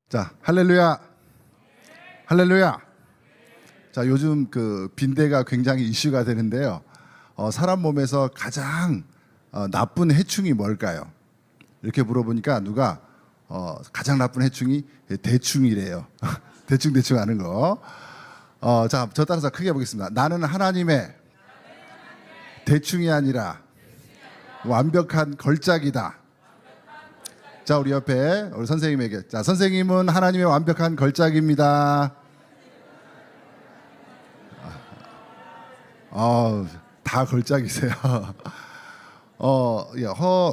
자, 할렐루야. 할렐루야. 자, 요즘 그 빈대가 굉장히 이슈가 되는데요. 사람 몸에서 가장 나쁜 해충이 뭘까요? 이렇게 물어보니까 누가 가장 나쁜 해충이 대충이래요. 대충 하는 거. 자, 저 따라서 크게 보겠습니다. 나는 하나님의 대충이 아니라 완벽한 걸작이다. 자, 우리 옆에 우리 선생님에게. 자, 선생님은 하나님의 완벽한 걸작입니다. 다 걸작이세요.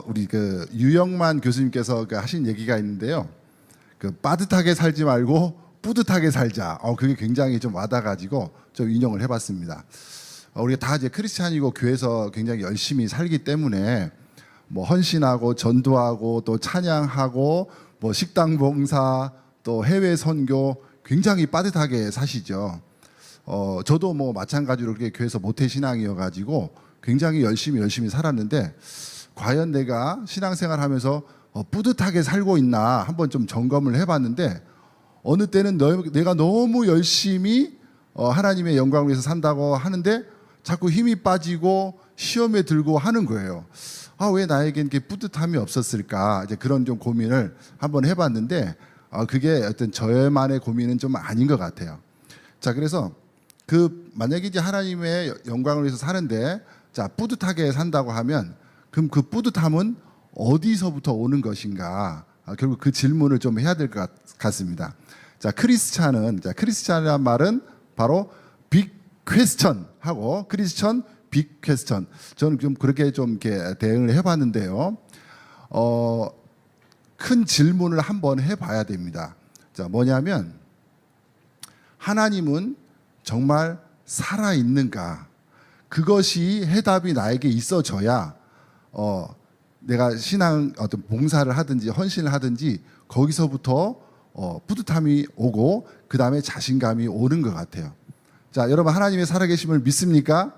우리 그 유영만 교수님께서 하신 얘기가 있는데요. 그 빠듯하게 살지 말고 뿌듯하게 살자. 그게 굉장히 좀 와닿아가지고 좀 인용을 해봤습니다. 우리가 다 이제 크리스찬이고 교회에서 굉장히 열심히 살기 때문에 뭐 헌신하고 전도하고 또 찬양하고 뭐 식당 봉사 또 해외 선교 굉장히 빠듯하게 사시죠. 저도 뭐 마찬가지로 그렇게 교회에서 모태 신앙이어가지고 굉장히 열심히 살았는데 과연 내가 신앙생활하면서 뿌듯하게 살고 있나 한번 좀 점검을 해봤는데 어느 때는 내가 너무 열심히 하나님의 영광을 위해서 산다고 하는데 자꾸 힘이 빠지고 시험에 들고 하는 거예요. 왜 나에겐 이렇게 뿌듯함이 없었을까? 이제 그런 좀 고민을 한번 해봤는데 그게 어떤 저만의 고민은 좀 아닌 것 같아요. 자, 그래서 만약에 이제 하나님의 영광을 위해서 사는데 자, 뿌듯하게 산다고 하면 그럼 그 뿌듯함은 어디서부터 오는 것인가? 결국 그 질문을 좀 해야 될 것 같습니다. 자, 크리스찬이란 말은 바로 빅 퀘스천 하고 크리스천 빅 퀘스천. 저는 좀 그렇게 좀 이렇게 대응을 해봤는데요. 큰 질문을 한번 해봐야 됩니다. 자, 뭐냐면 하나님은 정말 살아 있는가? 그것이 해답이 나에게 있어져야 내가 신앙 어떤 봉사를 하든지 헌신을 하든지 거기서부터 뿌듯함이 오고 그 다음에 자신감이 오는 것 같아요. 자, 여러분 하나님의 살아계심을 믿습니까?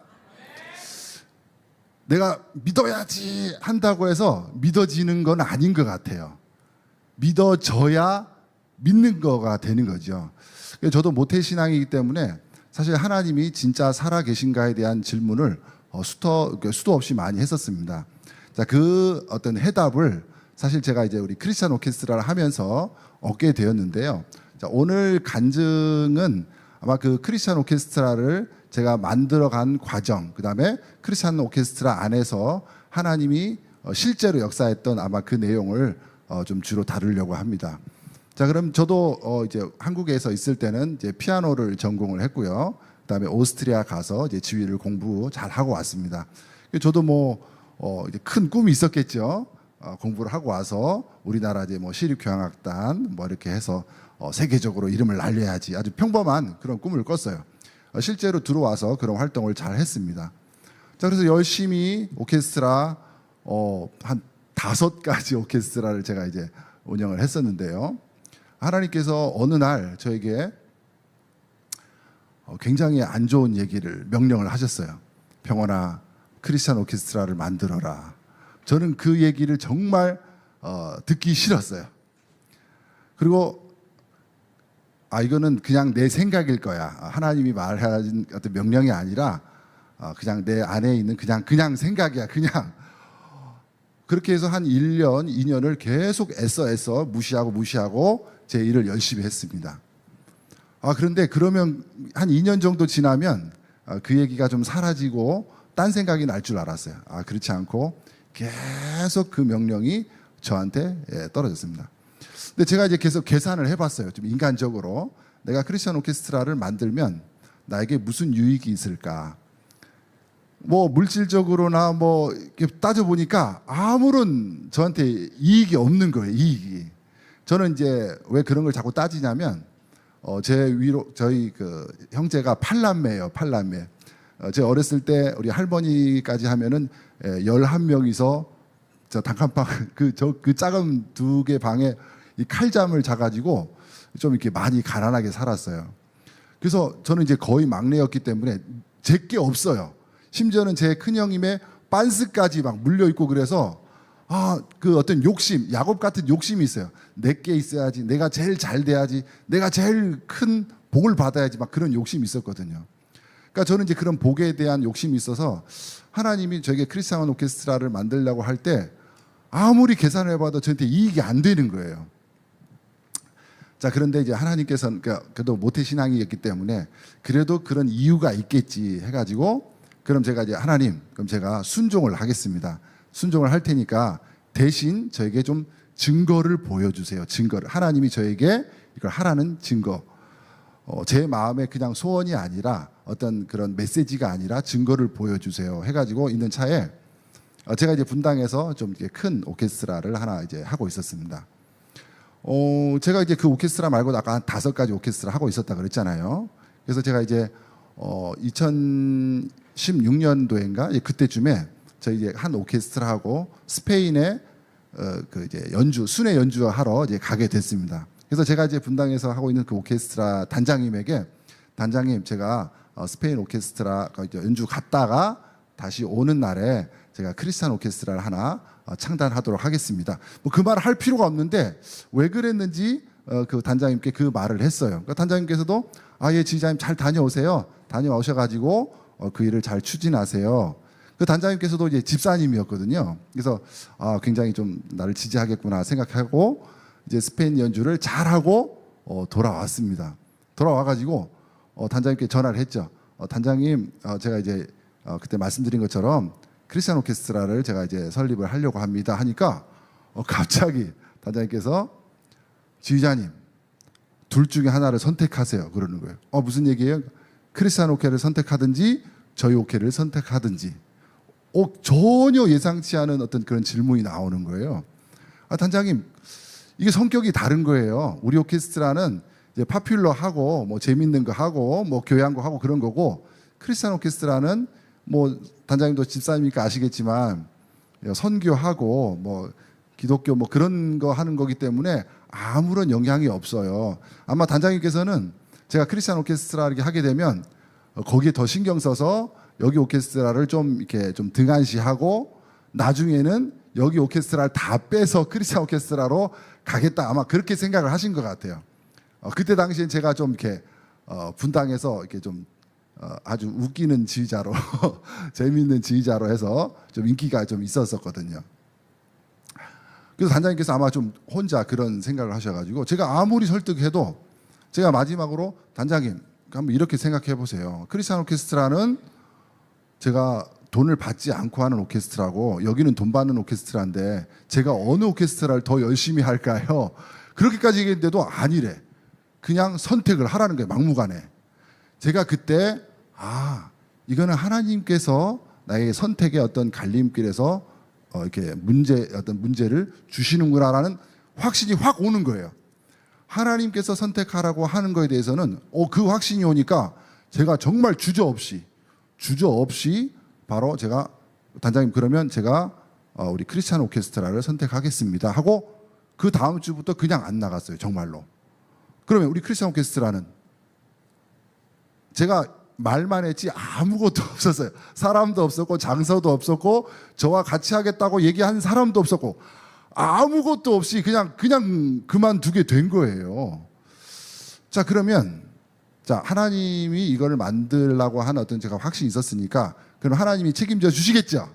내가 믿어야지 한다고 해서 믿어지는 건 아닌 것 같아요. 믿어져야 믿는 거가 되는 거죠. 저도 모태신앙이기 때문에 사실 하나님이 진짜 살아계신가에 대한 질문을 수도 없이 많이 했었습니다. 자, 그 어떤 해답을 사실 제가 이제 우리 크리스찬 오케스트라를 하면서 얻게 되었는데요. 자, 오늘 간증은 아마 그 크리스찬 오케스트라를 제가 만들어간 과정, 그 다음에 크리스찬 오케스트라 안에서 하나님이 실제로 역사했던 아마 그 내용을 좀 주로 다루려고 합니다. 자, 그럼 저도 이제 한국에서 있을 때는 이제 피아노를 전공을 했고요. 그 다음에 오스트리아 가서 이제 지휘를 공부 잘 하고 왔습니다. 저도 뭐 이제 큰 꿈이 있었겠죠. 공부를 하고 와서 우리나라 이제 뭐 시립교향악단 뭐 이렇게 해서 세계적으로 이름을 날려야지 아주 평범한 그런 꿈을 꿨어요. 실제로 들어와서 그런 활동을 잘 했습니다. 자, 그래서 열심히 오케스트라 한 5가지 오케스트라를 제가 이제 운영을 했었는데요. 하나님께서 어느 날 저에게 굉장히 안 좋은 명령을 하셨어요. 병원아, 크리스찬 오케스트라를 만들어라. 저는 그 얘기를 정말 듣기 싫었어요. 그리고 이거는 그냥 내 생각일 거야. 하나님이 말하신 어떤 명령이 아니라 그냥 내 안에 있는 그냥 생각이야. 그냥 그렇게 해서 한 1년, 2년을 계속 애써 무시하고 제 일을 열심히 했습니다. 그런데 그러면 한 2년 정도 지나면 그 얘기가 좀 사라지고 딴 생각이 날 줄 알았어요. 그렇지 않고 계속 그 명령이 저한테 떨어졌습니다. 근데 제가 이제 계속 계산을 해봤어요. 좀 인간적으로 내가 크리스천 오케스트라를 만들면 나에게 무슨 유익이 있을까? 뭐 물질적으로나 뭐 이렇게 따져보니까 아무런 저한테 이익이 없는 거예요. 이익이. 저는 이제 왜 그런 걸 자꾸 따지냐면 제 위로 저희 그 형제가 8남매예요. 8남매. 제가 어렸을 때 우리 할머니까지 하면은 11명이서 저 단칸방 그 작은 2개 방에 이 칼잠을 자가지고 좀 이렇게 많이 가난하게 살았어요. 그래서 저는 이제 거의 막내였기 때문에 제게 없어요. 심지어는 제 큰형님의 빤스까지 막 물려있고 그래서 그 어떤 욕심, 야곱 같은 욕심이 있어요. 내게 있어야지, 내가 제일 잘 돼야지, 내가 제일 큰 복을 받아야지, 막 그런 욕심이 있었거든요. 그러니까 저는 이제 그런 복에 대한 욕심이 있어서 하나님이 저에게 크리스찬 오케스트라를 만들려고 할 때 아무리 계산을 해봐도 저한테 이익이 안 되는 거예요. 자, 그런데 이제 하나님께서는 그래도 모태 신앙이었기 때문에 그래도 그런 이유가 있겠지 해가지고, 그럼 제가 이제 하나님, 그럼 제가 순종을 하겠습니다. 순종을 할 테니까 대신 저에게 좀 증거를 보여주세요. 증거를. 하나님이 저에게 이걸 하라는 증거. 제 마음에 그냥 소원이 아니라 어떤 그런 메시지가 아니라 증거를 보여주세요 해가지고 있는 차에 제가 이제 분당에서 좀 큰 오케스트라를 하나 이제 하고 있었습니다. 제가 이제 그 오케스트라 말고도 아까 한 5가지 오케스트라 하고 있었다 그랬잖아요. 그래서 제가 이제 2016년도인가 그때쯤에 저희 이제 한 오케스트라하고 스페인에 그 이제 순회 연주하러 이제 가게 됐습니다. 그래서 제가 이제 분당에서 하고 있는 그 오케스트라 단장님에게, 단장님, 제가 스페인 오케스트라 연주 갔다가 다시 오는 날에 제가 크리스찬 오케스트라를 하나 창단하도록 하겠습니다. 뭐 그 말을 할 필요가 없는데 왜 그랬는지 그 단장님께 그 말을 했어요. 그러니까 단장님께서도 예, 지휘자님 잘 다녀오세요. 다녀오셔가지고 그 일을 잘 추진하세요. 그 단장님께서도 이제 집사님이었거든요. 그래서 굉장히 좀 나를 지지하겠구나 생각하고 이제 스페인 연주를 잘하고 돌아왔습니다. 돌아와가지고 단장님께 전화를 했죠. 단장님, 제가 이제 그때 말씀드린 것처럼 크리스찬 오케스트라를 제가 이제 설립을 하려고 합니다 하니까 갑자기 단장님께서 지휘자님, 둘 중에 하나를 선택하세요 그러는 거예요. 무슨 얘기예요? 크리스찬 오케를 선택하든지 저희 오케를 선택하든지. 전혀 예상치 않은 어떤 그런 질문이 나오는 거예요. 단장님, 이게 성격이 다른 거예요. 우리 오케스트라는 이제 파퓰러하고 뭐 재밌는 거 하고 뭐 교양곡 하고 그런 거고, 크리스찬 오케스트라는 뭐 단장님도 집사님이니까 아시겠지만 선교하고 뭐 기독교 뭐 그런 거 하는 거기 때문에 아무런 영향이 없어요. 아마 단장님께서는 제가 크리스찬 오케스트라 이렇게 하게 되면 거기에 더 신경 써서 여기 오케스트라를 좀 이렇게 좀 등한시하고 나중에는 여기 오케스트라를 다 빼서 크리스찬 오케스트라로 가겠다, 아마 그렇게 생각을 하신 것 같아요. 그때 당시엔 제가 좀 이렇게 분당에서 이렇게 좀 아주 웃기는 지휘자로 재미있는 지휘자로 해서 좀 인기가 좀 있었었거든요. 그래서 단장님께서 아마 좀 혼자 그런 생각을 하셔가지고 제가 아무리 설득해도 제가 마지막으로 단장님 한번 이렇게 생각해 보세요. 크리스찬 오케스트라는 제가 돈을 받지 않고 하는 오케스트라고 여기는 돈 받는 오케스트라인데 제가 어느 오케스트라를 더 열심히 할까요? 그렇게까지 얘기했는데도 아니래. 그냥 선택을 하라는 거예요. 막무가내. 제가 그때 이거는 하나님께서 나의 선택의 어떤 갈림길에서 이렇게 어떤 문제를 주시는구나라는 확신이 확 오는 거예요. 하나님께서 선택하라고 하는 거에 대해서는 그 확신이 오니까 제가 정말 주저없이 바로 제가 단장님, 그러면 제가 우리 크리스찬 오케스트라를 선택하겠습니다 하고 그 다음 주부터 그냥 안 나갔어요. 정말로. 그러면 우리 크리스찬 오케스트라는 제가 말만 했지 아무것도 없었어요. 사람도 없었고 장소도 없었고 저와 같이 하겠다고 얘기한 사람도 없었고 아무것도 없이 그냥 그만두게 된 거예요. 자, 그러면 하나님이 이걸 만들라고 하는 어떤 제가 확신이 있었으니까 그럼 하나님이 책임져 주시겠죠?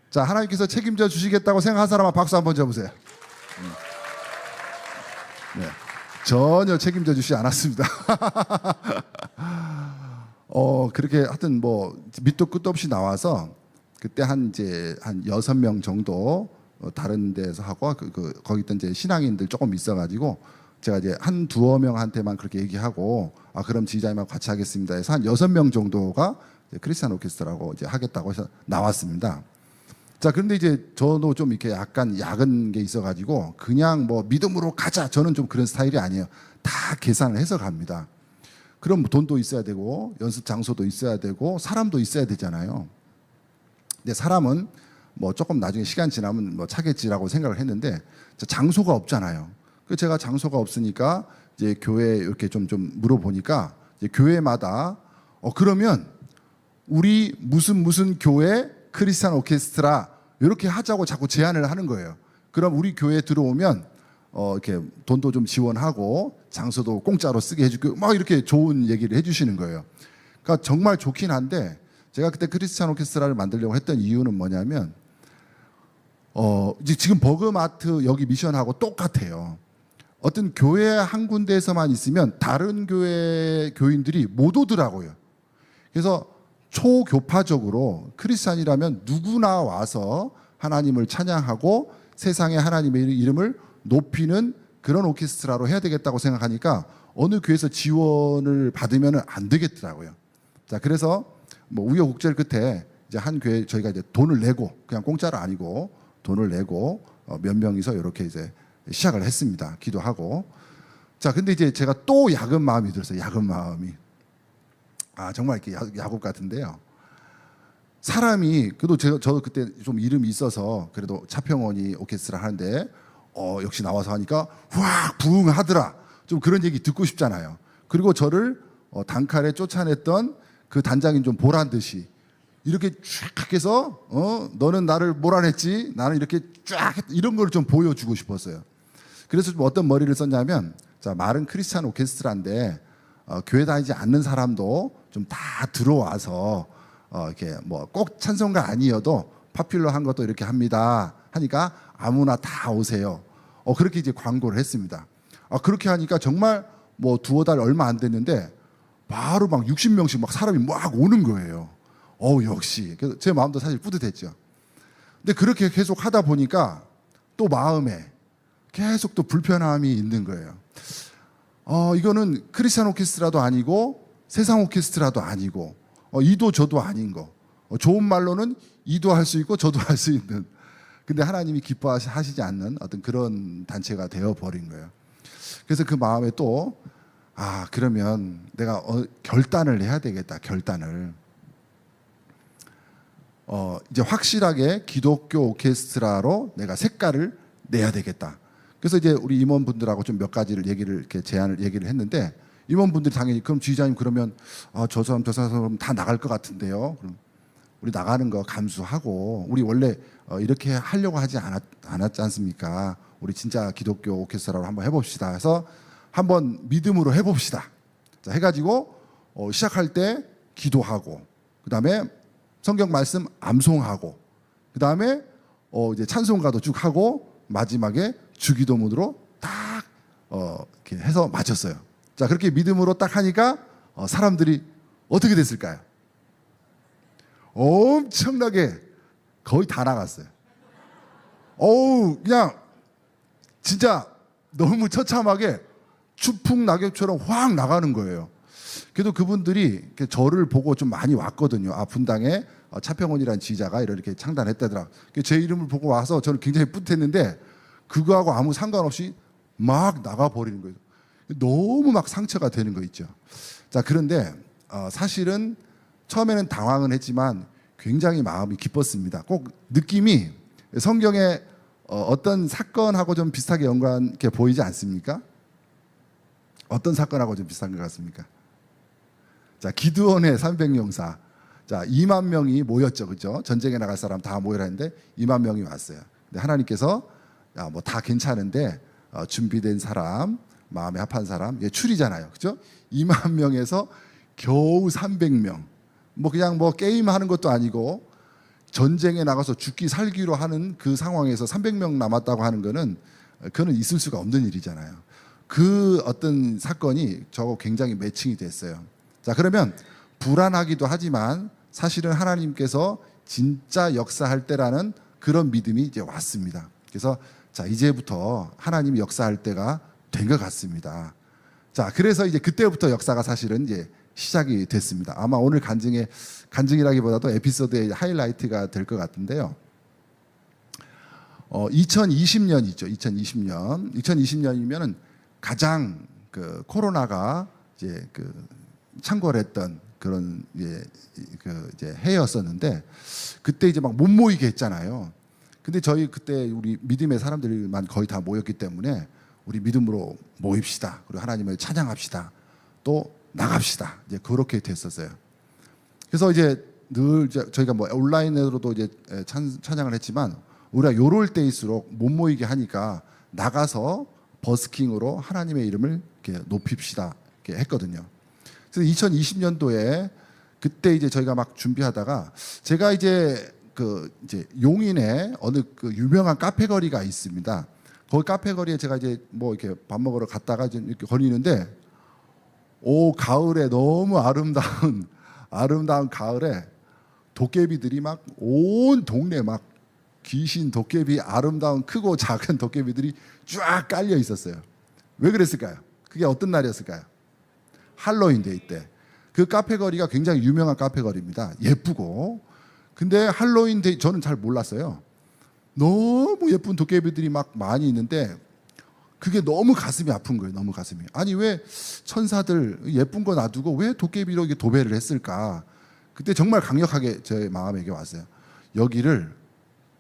자, 하나님께서 책임져 주시겠다고 생각한 사람 박수 한번 줘보세요. 네, 전혀 책임져 주시지 않았습니다. 그렇게 하여튼 뭐 밑도 끝도 없이 나와서 그때 한 6명 정도 다른 데서 하고 거기 있던 이제 신앙인들 조금 있어가지고 제가 이제 한 두어 명한테만 그렇게 얘기하고 그럼 지휘자님하고 같이 하겠습니다 해서 한 6명 정도가 크리스찬 오케스트라고 이제 하겠다고 해서 나왔습니다. 자, 그런데 이제 저도 좀 이렇게 약간 야근 게 있어가지고 그냥 뭐 믿음으로 가자, 저는 좀 그런 스타일이 아니에요. 다 계산을 해서 갑니다. 그럼 돈도 있어야 되고 연습 장소도 있어야 되고 사람도 있어야 되잖아요. 근데 사람은 뭐 조금 나중에 시간 지나면 뭐 차겠지라고 생각을 했는데 장소가 없잖아요. 그 제가 장소가 없으니까 이제 교회 이렇게 좀 물어보니까 이제 교회마다 그러면 우리 무슨 교회 크리스찬 오케스트라 이렇게 하자고 자꾸 제안을 하는 거예요. 그럼 우리 교회에 들어오면 이렇게 돈도 좀 지원하고 장소도 공짜로 쓰게 해주고 막 이렇게 좋은 얘기를 해주시는 거예요. 그러니까 정말 좋긴 한데 제가 그때 크리스찬 오케스트라를 만들려고 했던 이유는 뭐냐면 이제 지금 버그마트 여기 미션하고 똑같아요. 어떤 교회 한 군데에서만 있으면 다른 교회 교인들이 못 오더라고요. 그래서 초교파적으로 크리스찬이라면 누구나 와서 하나님을 찬양하고 세상에 하나님의 이름을 높이는 그런 오케스트라로 해야 되겠다고 생각하니까 어느 교회에서 지원을 받으면 안 되겠더라고요. 자, 그래서 뭐 우여곡절 끝에 이제 한 교회 저희가 이제 돈을 내고 그냥 공짜로 아니고 돈을 내고 몇 명이서 이렇게 이제 시작을 했습니다. 기도하고. 자, 근데 이제 제가 또 야금 마음이 들었어요. 야금 마음이. 정말 이렇게 야곱 같은데요. 사람이 그래도 저도 그때 좀 이름이 있어서 그래도 차평원이 오케스트라 하는데 역시 나와서 하니까 확 부응하더라. 좀 그런 얘기 듣고 싶잖아요. 그리고 저를 단칼에 쫓아냈던 그 단장인 좀 보란 듯이 이렇게 쫙 해서 너는 나를 몰아냈지, 나는 이렇게 쫙 이런 걸 좀 보여주고 싶었어요. 그래서 좀 어떤 머리를 썼냐면, 자, 말은 크리스찬 오케스트라인데 교회 다니지 않는 사람도 좀 다 들어와서 이렇게 뭐 꼭 찬송가 아니어도 파퓰러한 것도 이렇게 합니다. 하니까 아무나 다 오세요. 그렇게 이제 광고를 했습니다. 그렇게 하니까 정말 뭐 두어 달 얼마 안 됐는데 바로 막 60명씩 막 사람이 막 오는 거예요. 역시. 그래서 제 마음도 사실 뿌듯했죠. 근데 그렇게 계속 하다 보니까 또 마음에 계속 또 불편함이 있는 거예요. 이거는 크리스찬 오케스트라도 아니고 세상 오케스트라도 아니고 이도 저도 아닌 거. 좋은 말로는 이도 할 수 있고 저도 할 수 있는. 근데 하나님이 기뻐하시지 않는 어떤 그런 단체가 되어버린 거예요. 그래서 그 마음에 또 그러면 내가 결단을 해야 되겠다. 결단을. 이제 확실하게 기독교 오케스트라로 내가 색깔을 내야 되겠다. 그래서 이제 우리 임원분들하고 좀 몇 가지를 얘기를 했는데 임원분들이 당연히 그럼 지휘자님 그러면 저 사람 다 나갈 것 같은데요. 그럼 우리 나가는 거 감수하고 우리 원래 이렇게 하려고 하지 않았지 않습니까? 우리 진짜 기독교 오케스트라로 한번 해봅시다. 해서 한번 믿음으로 해봅시다. 자, 해가지고 시작할 때 기도하고 그 다음에 성경 말씀 암송하고 그 다음에 이제 찬송가도 쭉 하고 마지막에 주기도문으로 딱 이렇게 해서 마쳤어요. 자, 그렇게 믿음으로 딱 하니까 사람들이 어떻게 됐을까요? 엄청나게 거의 다 나갔어요. 그냥 진짜 너무 처참하게 추풍낙엽처럼 확 나가는 거예요. 그래도 그분들이 저를 보고 좀 많이 왔거든요. 분당에 차평원이라는 지휘자가 이렇게 창단했다더라. 제 이름을 보고 와서 저는 굉장히 뿌듯했는데 그거하고 아무 상관없이 막 나가버리는 거예요. 너무 막 상처가 되는 거 있죠. 자, 그런데 사실은 처음에는 당황은 했지만 굉장히 마음이 기뻤습니다. 꼭 느낌이 성경에 어떤 사건하고 좀 비슷하게 연관 이렇게 보이지 않습니까? 어떤 사건하고 좀 비슷한 것 같습니까? 자, 기드온의 300용사. 자, 2만 명이 모였죠. 그죠? 전쟁에 나갈 사람 다 모여라 했는데 2만 명이 왔어요. 근데 하나님께서 뭐 다 괜찮은데 준비된 사람, 마음에 합한 사람, 추리잖아요. 그죠? 2만 명에서 겨우 300명. 뭐 그냥 뭐 게임하는 것도 아니고 전쟁에 나가서 죽기 살기로 하는 그 상황에서 300명 남았다고 하는 거는 그거는 있을 수가 없는 일이잖아요. 그 어떤 사건이 저하고 굉장히 매칭이 됐어요. 자, 그러면 불안하기도 하지만 사실은 하나님께서 진짜 역사할 때라는 그런 믿음이 이제 왔습니다. 그래서 자, 이제부터 하나님이 역사할 때가 된 것 같습니다. 자, 그래서 이제 그때부터 역사가 사실은 이제 시작이 됐습니다. 아마 오늘 간증이라기보다도 에피소드의 하이라이트가 될 것 같은데요. 2020년 있죠. 2020년이면은 가장 그 코로나가 이제 그 창궐했던 그런 이제 해였었는데 그때 이제 막 못 모이게 했잖아요. 근데 저희 그때 우리 믿음의 사람들만 거의 다 모였기 때문에 우리 믿음으로 모입시다. 그리고 하나님을 찬양합시다. 또 나갑시다. 이제 그렇게 됐었어요. 그래서 이제 늘 저희가 뭐 온라인으로도 이제 찬양을 했지만 우리가 요럴 때일수록 못 모이게 하니까 나가서 버스킹으로 하나님의 이름을 이렇게 높입시다 이렇게 했거든요. 그래서 2020년도에 그때 이제 저희가 막 준비하다가 제가 이제 이제 용인에 어느 그 유명한 카페 거리가 있습니다. 거기 카페 거리에 제가 이제 뭐 이렇게 밥 먹으러 갔다가 이렇게 거리는데 가을에 너무 아름다운 가을에 도깨비들이 막 온 동네 막 귀신 도깨비 아름다운 크고 작은 도깨비들이 쫙 깔려 있었어요. 왜 그랬을까요? 그게 어떤 날이었을까요? 할로윈 데이 때. 그 카페 거리가 굉장히 유명한 카페 거리입니다. 예쁘고. 근데 할로윈 데이 저는 잘 몰랐어요. 너무 예쁜 도깨비들이 막 많이 있는데 그게 너무 가슴이 아픈 거예요. 너무 가슴이. 아니 왜 천사들 예쁜 거 놔두고 왜 도깨비로 이렇게 도배를 했을까? 그때 정말 강력하게 제 마음에게 왔어요. 여기를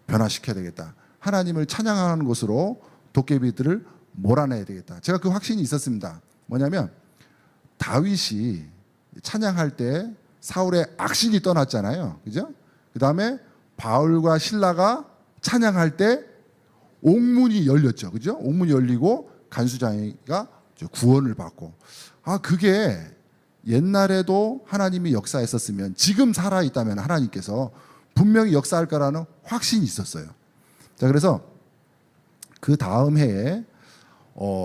변화시켜야 되겠다. 하나님을 찬양하는 곳으로 도깨비들을 몰아내야 되겠다. 제가 그 확신이 있었습니다. 뭐냐면 다윗이 찬양할 때 사울의 악신이 떠났잖아요. 그죠? 그 다음에 바울과 신라가 찬양할 때 옥문이 열렸죠. 그죠? 옥문이 열리고 간수장이가 구원을 받고. 그게 옛날에도 하나님이 역사했었으면 지금 살아있다면 하나님께서 분명히 역사할 거라는 확신이 있었어요. 자, 그래서 그 다음 해에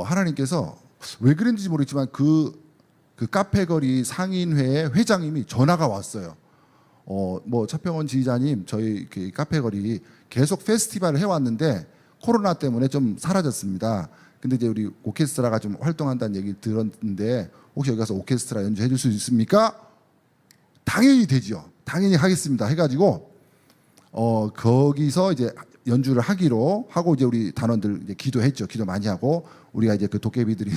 하나님께서 왜 그랬는지 모르겠지만 그 카페 거리 상인회의 회장님이 전화가 왔어요. 뭐 차평원 지휘자님 저희 카페 거리 계속 페스티벌을 해왔는데 코로나 때문에 좀 사라졌습니다. 근데 이제 우리 오케스트라가 좀 활동한다는 얘기 들었는데 혹시 여기 가서 오케스트라 연주해 줄 수 있습니까? 당연히 되죠. 당연히 하겠습니다. 해가지고 거기서 이제 연주를 하기로 하고 이제 우리 단원들 이제 기도했죠. 기도 많이 하고 우리가 이제 그 도깨비들이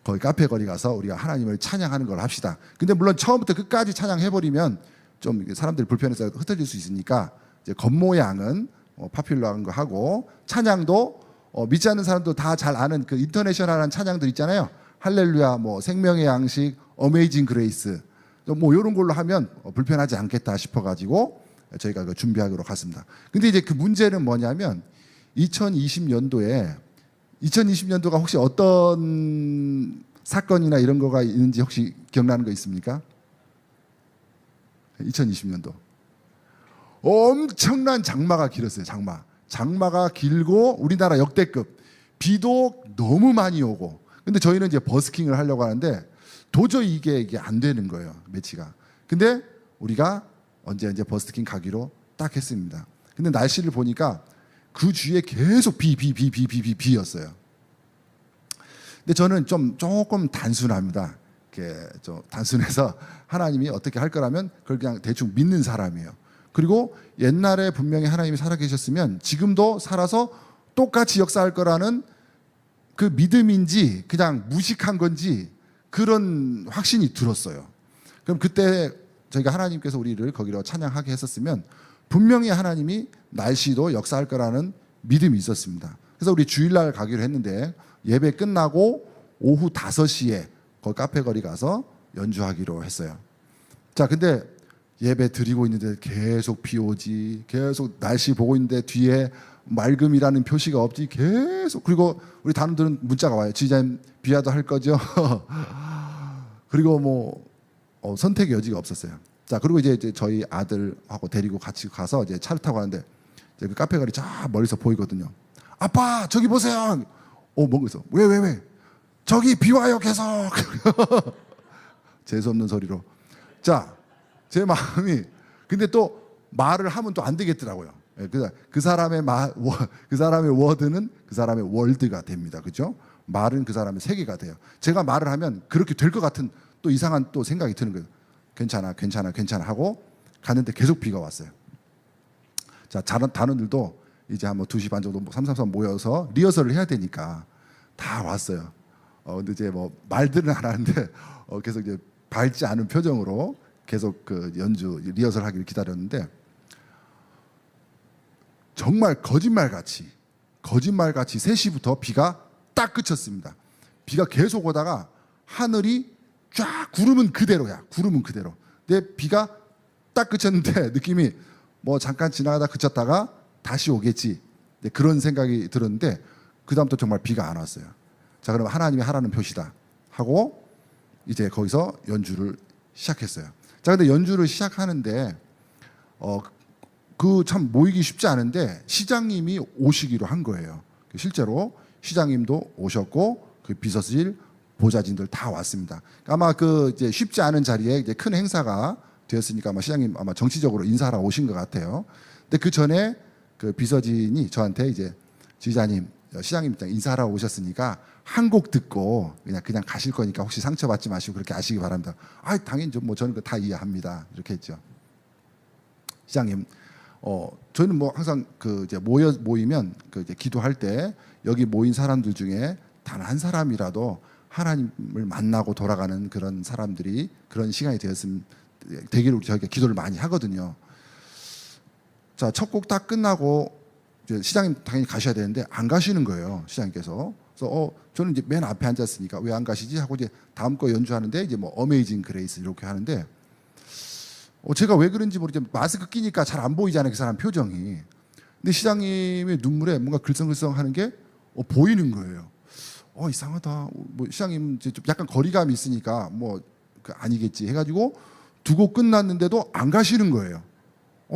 거기 카페 거리 가서 우리가 하나님을 찬양하는 걸 합시다. 근데 물론 처음부터 끝까지 찬양해버리면 좀 사람들이 불편해서 흩어질 수 있으니까 이제 겉모양은 파퓰러한 거 하고 찬양도 믿지 않는 사람도 다 잘 아는 그 인터내셔널한 찬양들 있잖아요. 할렐루야, 뭐 생명의 양식, 어메이징 그레이스, 뭐 이런 걸로 하면 불편하지 않겠다 싶어가지고 저희가 그 준비하기로 갔습니다. 근데 이제 그 문제는 뭐냐면 2020년도가 혹시 어떤 사건이나 이런 거가 있는지 혹시 기억나는 거 있습니까? 2020년도 엄청난 장마가 길었어요. 장마가 길고 우리나라 역대급 비도 너무 많이 오고. 근데 저희는 이제 버스킹을 하려고 하는데 도저히 이게 안 되는 거예요. 매치가. 근데 우리가 언제 버스킹 가기로 딱 했습니다. 근데 날씨를 보니까 그 주위에 계속 비였어요. 근데 저는 조금 단순합니다. 좀 단순해서 하나님이 어떻게 할 거라면 그걸 그냥 대충 믿는 사람이에요. 그리고 옛날에 분명히 하나님이 살아계셨으면 지금도 살아서 똑같이 역사할 거라는 그 믿음인지 그냥 무식한 건지 그런 확신이 들었어요. 그럼 그때 저희가 하나님께서 우리를 거기로 찬양하게 했었으면 분명히 하나님이 날씨도 역사할 거라는 믿음이 있었습니다. 그래서 우리 주일날 가기로 했는데 예배 끝나고 오후 5시에 거기 카페 거리 가서 연주하기로 했어요. 자, 근데 예배 드리고 있는데 계속 비 오지, 계속 날씨 보고 있는데 뒤에 맑음이라는 표시가 없지, 계속. 그리고 우리 단원들은 문자가 와요. 지휘자님 비와도 할 거죠? 그리고 뭐 선택의 여지가 없었어요. 자, 그리고 이제 저희 아들하고 데리고 같이 가서 이제 차를 타고 가는데 이제 그 카페 거리 쫙 멀리서 보이거든요. 아빠 저기 보세요. 뭔가 있어. 왜? 저기 비 와요 계속. 재수없는 소리로. 자, 제 마음이 근데 또 말을 하면 또 안 되겠더라고요. 그 사람의 그 사람의 워드는 그 사람의 월드가 됩니다. 그렇죠? 말은 그 사람의 세계가 돼요. 제가 말을 하면 그렇게 될 것 같은 또 이상한 또 생각이 드는 거예요. 괜찮아 하고 갔는데 계속 비가 왔어요. 자, 단원들도 이제 한 2시 반 정도 333 모여서 리허설을 해야 되니까 다 왔어요. 근데 이제 뭐 말들은 안 하는데 계속 이제 밝지 않은 표정으로 계속 그 연주 리허설 하기를 기다렸는데 정말 거짓말같이 3시부터 비가 딱 그쳤습니다. 비가 계속 오다가 하늘이 쫙 구름은 그대로야. 근데 비가 딱 그쳤는데 느낌이 뭐 잠깐 지나가다 그쳤다가 다시 오겠지. 네, 그런 생각이 들었는데 그 다음부터 정말 비가 안 왔어요. 자, 그럼 하나님이 하라는 표시다 하고 이제 거기서 연주를 시작했어요. 자, 근데 연주를 시작하는데 그 참 모이기 쉽지 않은데 시장님이 오시기로 한 거예요. 실제로 시장님도 오셨고 그 비서실 보좌진들 다 왔습니다. 아마 그 이제 쉽지 않은 자리에 이제 큰 행사가 되었으니까 아마 시장님 아마 정치적으로 인사하러 오신 것 같아요. 근데 그 전에 그 비서진이 저한테 이제 지휘자님, 시장님 인사하러 오셨으니까 한 곡 듣고 그냥 가실 거니까 혹시 상처받지 마시고 그렇게 아시기 바랍니다. 아, 당연히 뭐 저는 다 이해합니다. 이렇게 했죠. 시장님, 저희는 뭐 항상 그 이제 모이면 그 이제 기도할 때 여기 모인 사람들 중에 단 한 사람이라도 하나님을 만나고 돌아가는 그런 사람들이 그런 시간이 되기를 저희가 기도를 많이 하거든요. 자, 첫 곡 딱 끝나고 이제 시장님 당연히 가셔야 되는데 안 가시는 거예요. 시장님께서. 그래서 저는 이제 맨 앞에 앉았으니까 왜 안 가시지 하고 이제 다음 거 연주하는데 이제 뭐 어메이징 그레이스 이렇게 하는데 제가 왜 그런지 모르겠지만 마스크 끼니까 잘 안 보이잖아요. 그 사람 표정이. 근데 시장님의 눈물에 뭔가 글썽글썽 하는 게 보이는 거예요. 이상하다. 뭐 시장님 이제 좀 약간 거리감이 있으니까 뭐 아니겠지 해가지고 두 곡 끝났는데도 안 가시는 거예요.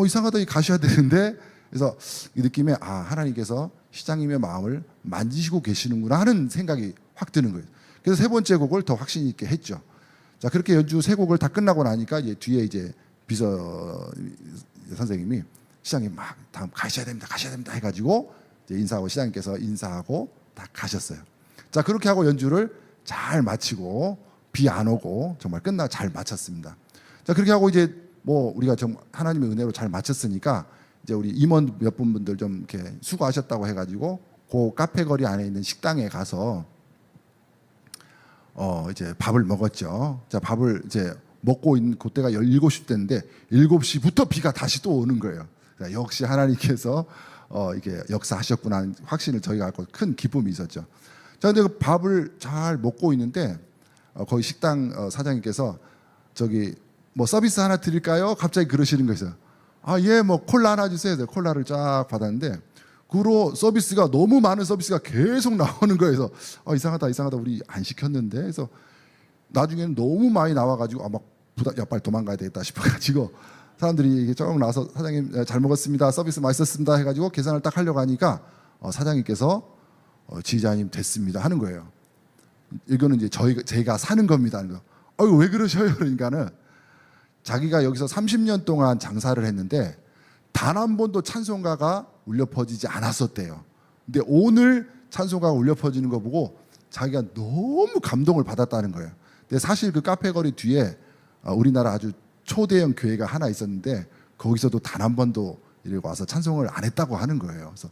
이상하다. 가셔야 되는데 그래서 이 느낌에 하나님께서 시장님의 마음을 만지시고 계시는구나 하는 생각이 확 드는 거예요. 그래서 세 번째 곡을 더 확신 있게 했죠. 자, 그렇게 연주 세 곡을 다 끝나고 나니까 이제 뒤에 이제 비서 선생님이 시장님 막 다음 가셔야 됩니다 해가지고 이제 인사하고 시장님께서 인사하고 다 가셨어요. 자, 그렇게 하고 연주를 잘 마치고 비 안 오고 정말 잘 마쳤습니다. 자, 그렇게 하고 이제 뭐 우리가 좀 하나님의 은혜로 잘 마쳤으니까 이제 우리 임원 몇 분들 좀 이렇게 수고하셨다고 해가지고 그 카페 거리 안에 있는 식당에 가서 이제 밥을 먹었죠. 자, 밥을 이제 먹고 있는 그때가 17시 때인데 7시부터 비가 다시 또 오는 거예요. 자, 역시 하나님께서 이게 역사하셨구나 하는 확신을 저희가 갖고 큰 기쁨이 있었죠. 자, 근데 그 밥을 잘 먹고 있는데 거기 식당 사장님께서 저기 뭐 서비스 하나 드릴까요? 갑자기 그러시는 거예요. 예, 뭐 콜라 하나 주세요. 콜라를 쫙 받았는데 그 후로 서비스가 너무 많은 서비스가 계속 나오는 거예요. 그래서 이상하다 우리 안 시켰는데. 그래서 나중에는 너무 많이 나와가지고 막 빨리 도망가야 되겠다 싶어가지고 사람들이 이게 쭉 나와서 사장님 잘 먹었습니다. 서비스 맛있었습니다 해가지고 계산을 딱 하려고 하니까 사장님께서 지휘자님 됐습니다 하는 거예요. 이거는 이제 제가 사는 겁니다 하는 거. 왜 그러셔요? 그러니까는 자기가 여기서 30년 동안 장사를 했는데 단 한 번도 찬송가가 울려 퍼지지 않았었대요. 근데 오늘 찬송가가 울려 퍼지는 거 보고 자기가 너무 감동을 받았다는 거예요. 근데 사실 그 카페 거리 뒤에 우리나라 아주 초대형 교회가 하나 있었는데 거기서도 단 한 번도 이렇게 와서 찬송을 안 했다고 하는 거예요. 그래서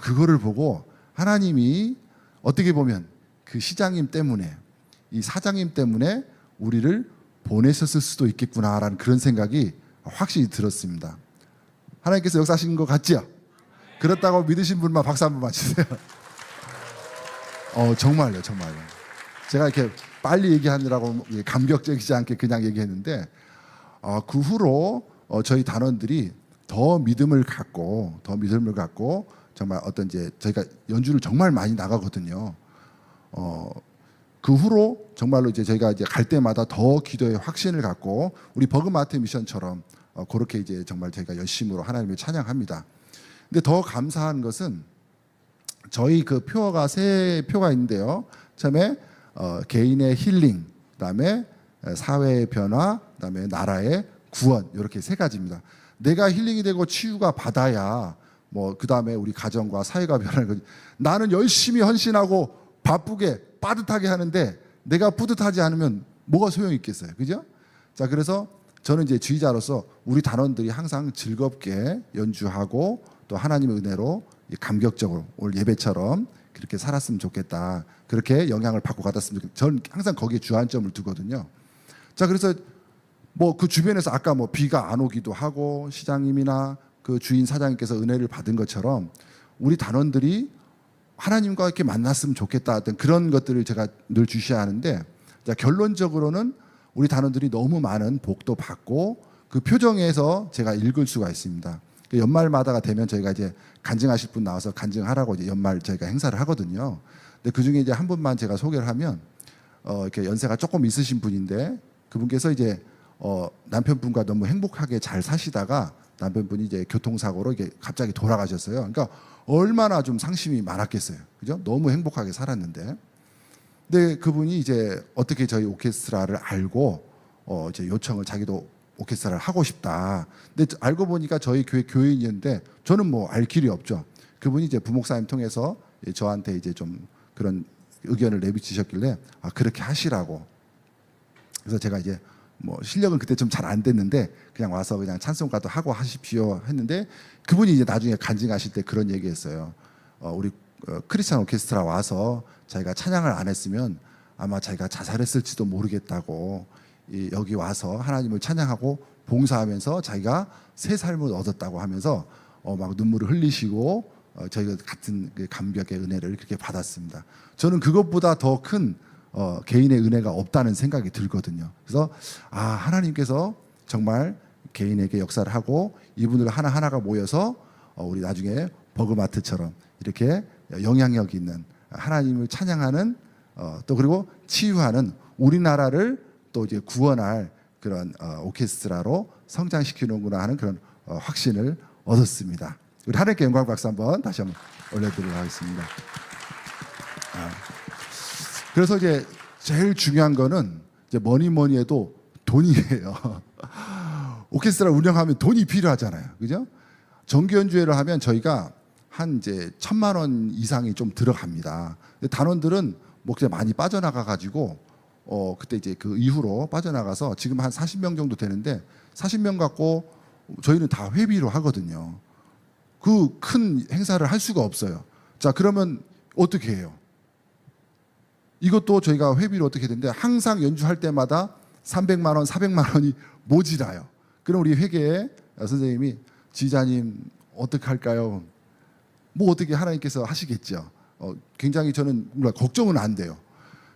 그거를 보고 하나님이 어떻게 보면 그 시장님 때문에 이 사장님 때문에 우리를 보내셨을 수도 있겠구나라는 그런 생각이 확실히 들었습니다. 하나님께서 역사하신 것 같지요? 그렇다고 믿으신 분만 박수 한 번만 주세요. 정말요. 제가 이렇게 빨리 얘기하느라고 감격적이지 않게 그냥 얘기했는데 그 후로 저희 단원들이 더 믿음을 갖고 정말 어떤 이제 저희가 연주를 정말 많이 나가거든요. 그 후로 정말로 이제 저희가 이제 갈 때마다 더 기도의 확신을 갖고 우리 버그마트 미션처럼 그렇게 이제 정말 저희가 열심으로 하나님을 찬양합니다. 근데 더 감사한 것은 저희 그 표어가 세 표가 있는데요. 처음에 개인의 힐링, 그다음에 사회의 변화, 그다음에 나라의 구원 이렇게 세 가지입니다. 내가 힐링이 되고 치유가 받아야 뭐 그다음에 우리 가정과 사회가 변하는 거지. 나는 열심히 헌신하고 바쁘게 빠듯하게 하는데 내가 뿌듯하지 않으면 뭐가 소용이 있겠어요. 그죠? 자, 그래서 저는 이제 지휘자로서 우리 단원들이 항상 즐겁게 연주하고 또 하나님의 은혜로 감격적으로 오늘 예배처럼 그렇게 살았으면 좋겠다. 그렇게 영향을 받고 가았으면 좋겠다. 저는 항상 거기에 주안점을 두거든요. 자, 그래서 뭐 그 주변에서 아까 뭐 비가 안 오기도 하고 시장님이나 그 주인 사장님께서 은혜를 받은 것처럼 우리 단원들이 하나님과 이렇게 만났으면 좋겠다 어떤 그런 것들을 제가 늘 주시하는데 자, 결론적으로는 우리 단원들이 너무 많은 복도 받고 그 표정에서 제가 읽을 수가 있습니다. 그 연말마다가 되면 저희가 이제 간증하실 분 나와서 간증하라고 이제 연말 저희가 행사를 하거든요. 근데 그 중에 이제 한 분만 제가 소개를 하면 이렇게 연세가 조금 있으신 분인데 그분께서 이제 남편분과 너무 행복하게 잘 사시다가 남편분이 이제 교통사고로 이게 갑자기 돌아가셨어요. 그러니까 얼마나 좀 상심이 많았겠어요. 그죠? 너무 행복하게 살았는데. 근데 그분이 이제 어떻게 저희 오케스트라를 알고 이제 요청을 자기도 오케스트라를 하고 싶다. 근데 알고 보니까 저희 교회 교인이었는데 저는 뭐 알 길이 없죠. 그분이 이제 부목사님 통해서 저한테 이제 좀 그런 의견을 내비치셨길래 그렇게 하시라고. 그래서 제가 이제 뭐 실력은 그때 좀 잘 안 됐는데 그냥 와서 그냥 찬송가도 하고 하십시오 했는데 그분이 이제 나중에 간증하실 때 그런 얘기했어요. 우리 크리스찬 오케스트라 와서 자기가 찬양을 안 했으면 아마 자기가 자살했을지도 모르겠다고 여기 와서 하나님을 찬양하고 봉사하면서 자기가 새 삶을 얻었다고 하면서 막 눈물을 흘리시고 저희가 같은 그 감격의 은혜를 그렇게 받았습니다. 저는 그것보다 더 큰 개인의 은혜가 없다는 생각이 들거든요. 그래서 하나님께서 정말 개인에게 역사를 하고 이분들 하나하나가 모여서 우리 나중에 버그마트처럼 이렇게 영향력 있는 하나님을 찬양하는 또 그리고 치유하는 우리나라를 또 이제 구원할 그런 오케스트라로 성장시키는구나 하는 그런 확신을 얻었습니다. 우리 하나님께 영광 박수 한번 다시 한번 올려드리도록 하겠습니다. 그래서 이제 제일 중요한 거는 이제 뭐니 해도 돈이에요. 오케스트라 운영하면 돈이 필요하잖아요. 그죠? 정기 연주회를 하면 저희가 한 이제 1,000만 원 이상이 좀 들어갑니다. 근데 단원들은 뭐 그냥 많이 빠져나가 가지고 그때 이제 그 이후로 빠져나가서 지금 한 40명 정도 되는데 40명 갖고 저희는 다 회비로 하거든요. 그 큰 행사를 할 수가 없어요. 자, 그러면 어떻게 해요? 이것도 저희가 회비로 어떻게 되는데 항상 연주할 때마다 300만 원, 400만 원이 모자라요. 그럼 우리 회계에 선생님이 지자님 어떻게 할까요? 뭐 어떻게 하나님께서 하시겠죠. 굉장히 저는 걱정은 안 돼요.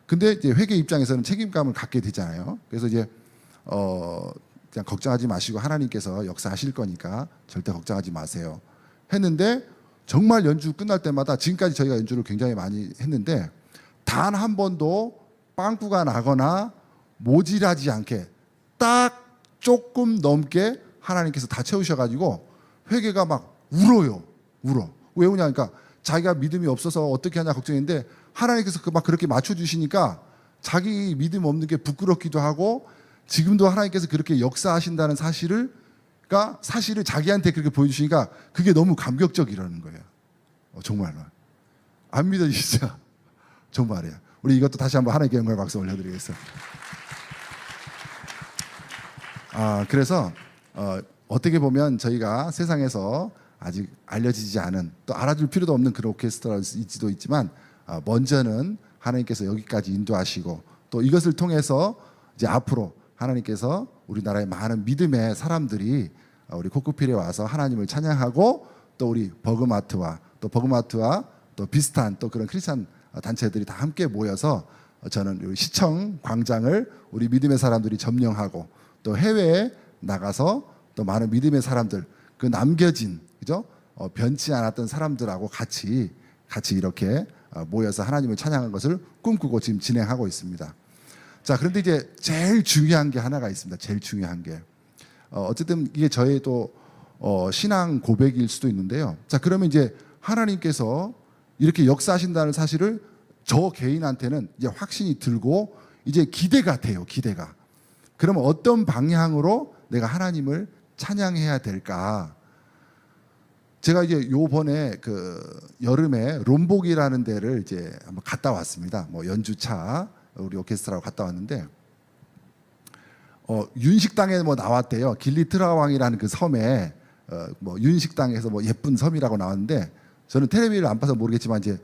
근데 이제 회계 입장에서는 책임감을 갖게 되잖아요. 그래서 이제 그냥 걱정하지 마시고 하나님께서 역사하실 거니까 절대 걱정하지 마세요. 했는데 정말 연주 끝날 때마다 지금까지 저희가 연주를 굉장히 많이 했는데 단 한 번도 빵꾸가 나거나 모질하지 않게 딱 조금 넘게 하나님께서 다 채우셔가지고 회계가 막 울어요. 울어. 왜 우냐? 그러니까 자기가 믿음이 없어서 어떻게 하냐 걱정했는데 하나님께서 막 그렇게 맞춰주시니까 자기 믿음 없는 게 부끄럽기도 하고 지금도 하나님께서 그렇게 역사하신다는 사실을 자기한테 그렇게 보여주시니까 그게 너무 감격적이라는 거예요. 정말로. 안 믿어지시죠? 정말이에요. 우리 이것도 다시 한번 하나님께 영광 박수 올려드리겠습니다. 그래서 어떻게 보면 저희가 세상에서 아직 알려지지 않은 또 알아줄 필요도 없는 그런 오케스트라일지도 있지만 먼저는 하나님께서 여기까지 인도하시고 또 이것을 통해서 이제 앞으로 하나님께서 우리나라의 많은 믿음의 사람들이 우리 코코필에 와서 하나님을 찬양하고 또 우리 버그마트와 또 비슷한 또 그런 크리스찬 단체들이 다 함께 모여서 저는 우리 시청 광장을 우리 믿음의 사람들이 점령하고 또 해외에 나가서 또 많은 믿음의 사람들 그 남겨진 그죠? 변치 않았던 사람들하고 같이 이렇게 모여서 하나님을 찬양하는 것을 꿈꾸고 지금 진행하고 있습니다. 자, 그런데 이제 제일 중요한 게 하나가 있습니다. 제일 중요한 게 어쨌든 이게 저의 또 신앙 고백일 수도 있는데요. 자, 그러면 이제 하나님께서 이렇게 역사하신다는 사실을 저 개인한테는 이제 확신이 들고 이제 기대가 돼요. 기대가. 그러면 어떤 방향으로 내가 하나님을 찬양해야 될까? 제가 이제 요번에 그 여름에 롬복이라는 데를 이제 한번 갔다 왔습니다. 뭐 연주차 우리 오케스트라로 갔다 왔는데 윤식당에 뭐 나왔대요. 길리트라왕이라는 그 섬에 뭐 윤식당에서 뭐 예쁜 섬이라고 나왔는데 저는 텔레비를 안 봐서 모르겠지만 이제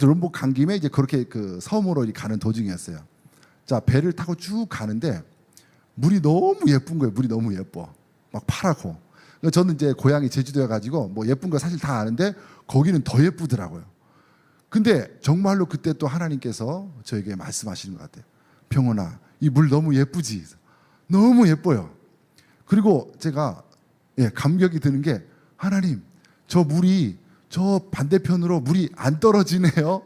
롬복 간 김에 이제 그렇게 그 섬으로 가는 도중이었어요. 자, 배를 타고 쭉 가는데 물이 너무 예쁜 거예요. 물이 너무 예뻐. 막 파랗고. 저는 이제 고향이 제주도여 가지고 뭐 예쁜 거 사실 다 아는데 거기는 더 예쁘더라고요. 근데 정말로 그때 또 하나님께서 저에게 말씀하시는 것 같아요. 병원아, 이 물 너무 예쁘지? 너무 예뻐요. 그리고 제가 감격이 드는 게 하나님 저 물이 저 반대편으로 물이 안 떨어지네요.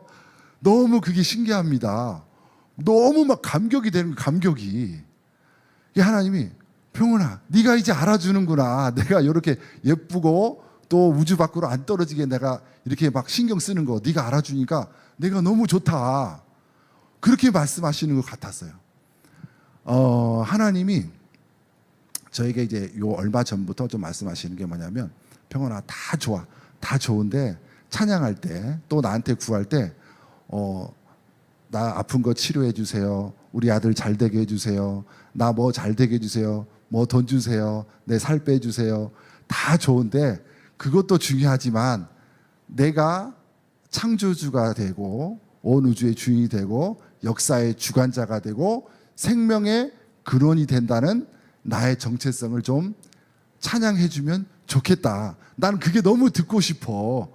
너무 그게 신기합니다. 너무 막 감격이 되는 거예요. 감격이. 하나님이 평훈아 네가 이제 알아주는구나. 내가 이렇게 예쁘고 또 우주 밖으로 안 떨어지게 내가 이렇게 막 신경 쓰는 거 네가 알아주니까 내가 너무 좋다. 그렇게 말씀하시는 것 같았어요. 하나님이 저에게 이제 요 얼마 전부터 좀 말씀하시는 게 뭐냐면 평훈아 다 좋아. 다 좋은데 찬양할 때 또 나한테 구할 때 나 아픈 거 치료해 주세요. 우리 아들 잘 되게 해 주세요. 나 뭐 잘 되게 해 주세요. 뭐 돈 주세요. 내 살 빼 주세요. 다 좋은데 그것도 중요하지만 내가 창조주가 되고 온 우주의 주인이 되고 역사의 주관자가 되고 생명의 근원이 된다는 나의 정체성을 좀 찬양해 주면 좋겠다. 나는 그게 너무 듣고 싶어.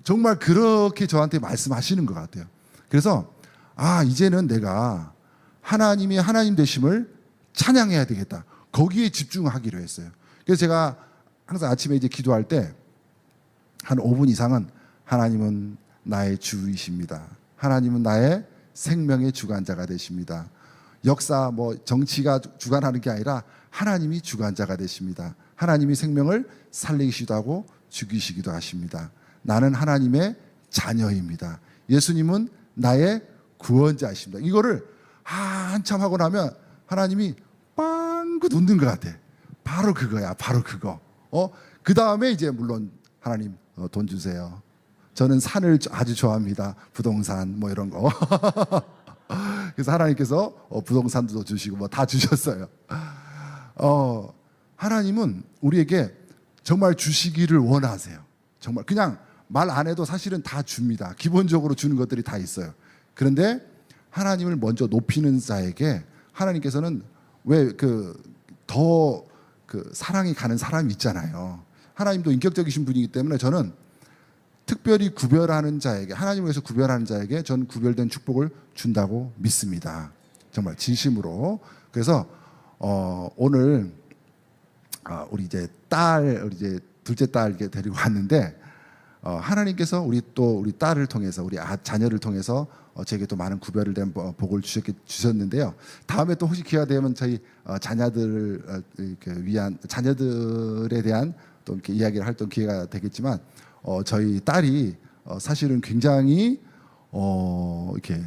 정말 그렇게 저한테 말씀하시는 것 같아요. 그래서 이제는 내가 하나님이 하나님 되심을 찬양해야 되겠다. 거기에 집중하기로 했어요. 그래서 제가 항상 아침에 이제 기도할 때 한 5분 이상은 하나님은 나의 주이십니다. 하나님은 나의 생명의 주관자가 되십니다. 역사 뭐 정치가 주관하는 게 아니라 하나님이 주관자가 되십니다. 하나님이 생명을 살리시기도 하고 죽이시기도 하십니다. 나는 하나님의 자녀입니다. 예수님은 나의 구원자이십니다. 이거를 한참 하고 나면 하나님이 빵긋 웃는 것 같아. 바로 그거야. 바로 그거. 그 다음에 이제 물론 하나님 돈 주세요. 저는 산을 아주 좋아합니다. 부동산 뭐 이런 거. 그래서 하나님께서 부동산도 주시고 뭐 다 주셨어요. 하나님은 우리에게 정말 주시기를 원하세요. 정말 그냥 말 안 해도 사실은 다 줍니다. 기본적으로 주는 것들이 다 있어요. 그런데 하나님을 먼저 높이는 자에게 하나님께서는 왜 더 사랑이 가는 사람이 있잖아요. 하나님도 인격적이신 분이기 때문에 저는 특별히 구별하는 자에게 하나님을 위해서 구별하는 자에게 저는 구별된 축복을 준다고 믿습니다. 정말 진심으로. 그래서 오늘 우리 이제 우리 이제 둘째 딸 이렇게 데리고 왔는데 하나님께서 우리 딸을 통해서 우리 자녀를 통해서 제게 또 많은 구별을 된 복을 주셨는데요. 다음에 또 혹시 기회가 되면 저희 자녀들을 위한 자녀들에 대한 또 이렇게 이야기를 할 또 기회가 되겠지만 저희 딸이 사실은 굉장히 이렇게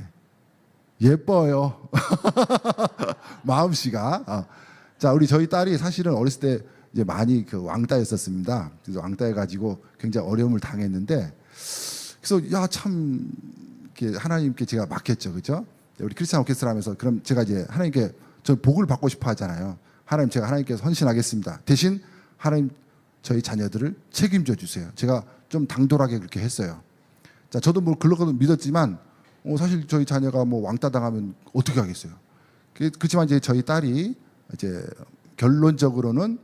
예뻐요. 마음씨가. 자, 저희 딸이 사실은 어렸을 때 이제 많이 왕따였었습니다. 그래서 왕따해가지고 굉장히 어려움을 당했는데, 그래서 참 이렇게 하나님께 제가 맡겼죠, 그죠? 우리 크리스찬 오케스트라 하면서 그럼 제가 이제 하나님께 저 복을 받고 싶어 하잖아요. 하나님 제가 하나님께서 헌신하겠습니다. 대신 하나님 저희 자녀들을 책임져 주세요. 제가 좀 당돌하게 그렇게 했어요. 자, 저도 뭐 그렇게도 믿었지만 사실 저희 자녀가 뭐 왕따 당하면 어떻게 하겠어요? 그렇지만 이제 저희 딸이 이제 결론적으로는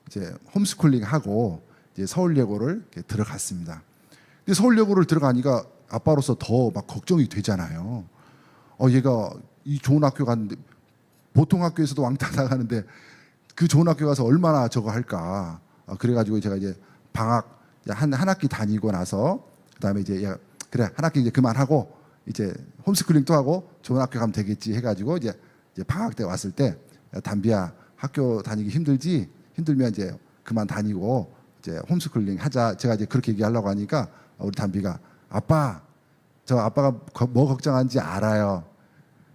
이제 홈스쿨링 하고 이제 서울예고를 들어갔습니다. 근데 서울예고를 들어가니까 아빠로서 더 막 걱정이 되잖아요. 얘가 이 좋은 학교 갔는데 보통 학교에서도 왕따 당하는데 그 좋은 학교 가서 얼마나 저거 할까? 그래가지고 제가 이제 방학 한 학기 다니고 나서 그다음에 이제 그래 한 학기 이제 그만하고 이제 홈스쿨링 또 하고 좋은 학교 가면 되겠지 해가지고 이제 방학 때 왔을 때 담비야 학교 다니기 힘들지? 힘들면 이제 그만 다니고 이제 홈스쿨링 하자. 제가 이제 그렇게 얘기하려고 하니까 우리 담비가 아빠 저 아빠가 뭐 걱정하는지 알아요.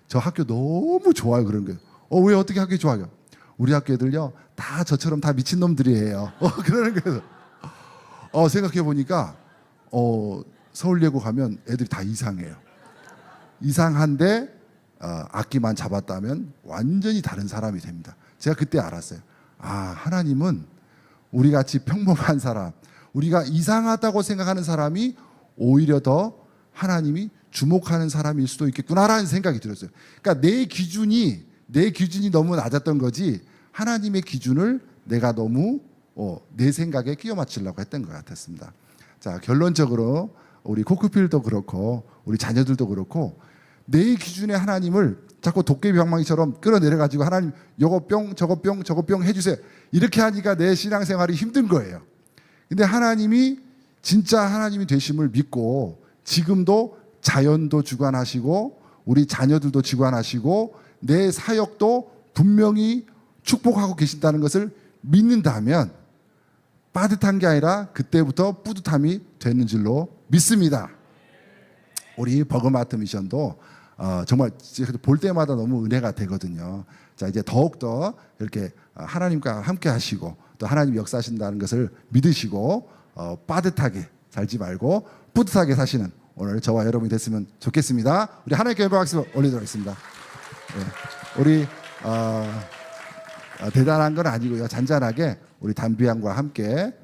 저 학교 너무 좋아요. 그런 거예요. 왜 어떻게 학교 좋아요? 우리 학교 애들요 다 저처럼 다 미친 놈들이에요. 그러는 거예요. 생각해 보니까 서울예고 가면 애들이 다 이상해요. 이상한데 악기만 잡았다면 완전히 다른 사람이 됩니다. 제가 그때 알았어요. 하나님은 우리 같이 평범한 사람, 우리가 이상하다고 생각하는 사람이 오히려 더 하나님이 주목하는 사람일 수도 있겠구나라는 생각이 들었어요. 그러니까 내 기준이 너무 낮았던 거지 하나님의 기준을 내가 너무 내 생각에 끼워 맞추려고 했던 것 같았습니다. 자, 결론적으로 우리 코크필도 그렇고 우리 자녀들도 그렇고 내 기준의 하나님을 자꾸 도깨비 방망이처럼 끌어내려가지고 하나님 요거 뿅 저거 뿅 저거 뿅 해주세요. 이렇게 하니까 내 신앙생활이 힘든 거예요. 근데 하나님이 진짜 하나님이 되심을 믿고 지금도 자연도 주관하시고 우리 자녀들도 주관하시고 내 사역도 분명히 축복하고 계신다는 것을 믿는다면 빠듯한 게 아니라 그때부터 뿌듯함이 되는 줄로 믿습니다. 우리 버그마트 미션도 정말 볼 때마다 너무 은혜가 되거든요. 자, 이제 더욱더 이렇게 하나님과 함께 하시고 또 하나님 역사하신다는 것을 믿으시고 빠듯하게 살지 말고 뿌듯하게 사시는 오늘 저와 여러분이 됐으면 좋겠습니다. 우리 하나님께 영광 박수 올리도록 하겠습니다. 네. 우리 대단한 건 아니고요. 잔잔하게 우리 담비양과 함께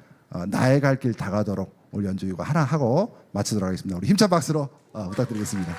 나의 갈 길 다가도록 오늘 연주 이거 하나 하고 마치도록 하겠습니다. 우리 힘찬 박수로 부탁드리겠습니다.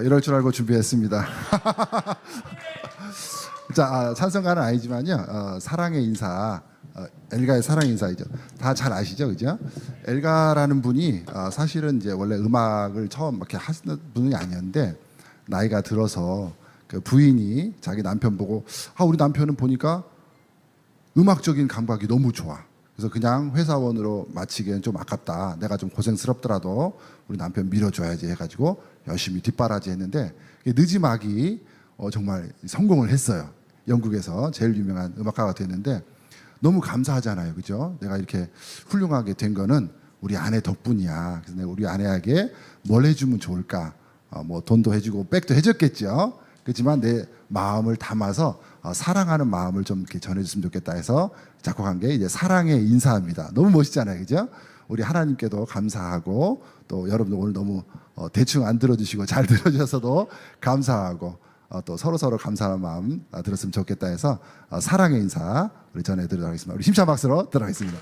이럴 줄 알고 준비했습니다. 자, 찬송가는 아니지만요. 사랑의 인사, 엘가의 사랑의 인사이죠. 다 잘 아시죠, 그죠? 엘가라는 분이 사실은 이제 원래 음악을 처음 이렇게 하시는 분이 아니었는데 나이가 들어서 그 부인이 자기 남편 보고 우리 남편은 보니까 음악적인 감각이 너무 좋아. 그래서 그냥 회사원으로 마치기엔 좀 아깝다. 내가 좀 고생스럽더라도 우리 남편 밀어줘야지 해가지고 열심히 뒷바라지 했는데 느지막이 정말 성공을 했어요. 영국에서 제일 유명한 음악가가 됐는데 너무 감사하잖아요. 그죠? 내가 이렇게 훌륭하게 된 거는 우리 아내 덕분이야. 그래서 내가 우리 아내에게 뭘 해주면 좋을까? 뭐 돈도 해주고 백도 해줬겠죠. 그렇지만 내 마음을 담아서 사랑하는 마음을 좀 이렇게 전해줬으면 좋겠다 해서 작곡한 게 이제 사랑의 인사입니다. 너무 멋있잖아요. 그죠? 우리 하나님께도 감사하고 또 여러분들 오늘 너무 대충 안 들어주시고 잘 들어주셔서도 감사하고 또 서로 감사하는 마음 들었으면 좋겠다 해서 사랑의 인사 우리 전해드리도록 하겠습니다. 우리 힘찬 박수로 들어가겠습니다.